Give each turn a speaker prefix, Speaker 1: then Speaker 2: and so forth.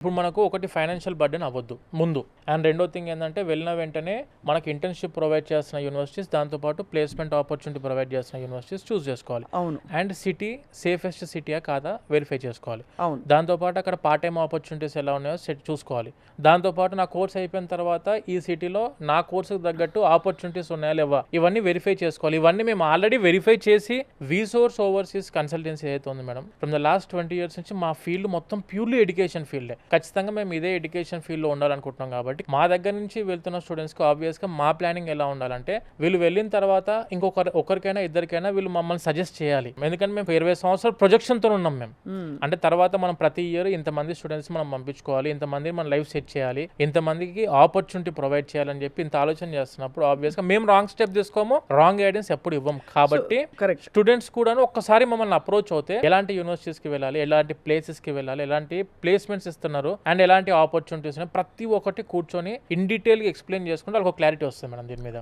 Speaker 1: ఇప్పుడు మనకు ఒకటి ఫైనాన్షియల్ బర్డెన్ అవ్వద్దు ముందు. అండ్ రెండో థింగ్ ఏంటంటే వెళ్ళిన వెంటనే మనకి ఇంటర్న్షిప్ ప్రొవైడ్ చేస్తున్న యూనివర్సిటీస్, దాంతోపాటు ప్లేస్మెంట్ ఆపర్చునిటీ ప్రొవైడ్ చేస్తున్న యూనివర్సిటీస్ చూస్ చేసుకోవాలి.
Speaker 2: అవును.
Speaker 1: అండ్ సిటీ సేఫెస్ట్ సిటీయా కాదా వెరిఫై చేసుకోవాలి.
Speaker 2: అవును.
Speaker 1: దాంతోపాటు అక్కడ పార్ట్ టైం ఆపర్చునిటీస్ ఎలా ఉన్నాయో చూసుకోవాలి. దాంతోపాటు నా కోర్స్ అయిపోయిన తర్వాత ఈ సిటీలో నా కోర్సుకు తగ్గట్టు ఆపర్చునిటీస్ ఉన్నాయా లేవా ఇవన్నీ వెరిఫై చేసుకోవాలి. ఇవన్నీ మేము ఆల్రెడీ వెరిఫై చేసి వీసోర్స్ ఓవర్సీస్ కన్సల్టెన్సీ ఏదైతే ఉంది madam, from the last 20 years నుంచి మా ఫీల్డ్ మొత్తం ప్యూర్లీ ఎడ్యుకేషన్ ఫీల్డే. ఖచ్చితంగా మేము ఇదే ఎడ్యుకేషన్ ఫీల్డ్లో ఉండాలనుకుంటున్నాం కాబట్టి మా దగ్గర నుంచి వెళ్తున్న స్టూడెంట్స్కి ఆబ్వియస్గా మా ప్లానింగ్ ఎలా ఉండాలంటే వీళ్ళు వెళ్ళిన తర్వాత ఒకరికైనా ఇద్దరికైనా వీళ్ళు మమ్మల్ని సజెస్ట్ చేయాలి. ఎందుకంటే మేము 20 సంవత్సరాల ప్రొజెక్షన్తో ఉన్నాం మేము. అంటే తర్వాత మనం ప్రతి ఇయర్ ఇంతమంది స్టూడెంట్స్ మనం పంపించుకోవాలి, ఇంతమంది మన లైఫ్ సెట్ చేయాలి, ఇంతమందికి ఆపర్చునిటీ ప్రొవైడ్ చేయాలని చెప్పి ఇంత ఆలోచన చేస్తున్నప్పుడు ఆబ్వియస్గా మేము రాంగ్ స్టెప్ తీసుకోము, రాంగ్ గైడెన్స్ ఎప్పుడు ఇవ్వం. కాబట్టి స్టూడెంట్స్ కూడా ఒక్కసారి మమ్మల్ని అప్రోచ్ అవుతే ఎలాంటి యూనివర్సిటీస్కి వెళ్ళాలి, ఎలాంటి ప్లేసెస్కి వెళ్ళాలి, ఎలాంటి ప్లేస్మెంట్స్ ఇస్తున్నారు అండ్ ఎలాంటి ఆపర్చునిటీస్ ప్రతి ఒక్కటి కూర్చొని ఇన్ డీటెయిల్ గా ఎక్స్ప్లెయిన్ చేసుకుంటే వాళ్ళకి క్లారిటీ వస్తుంది మేడం దీని మీద.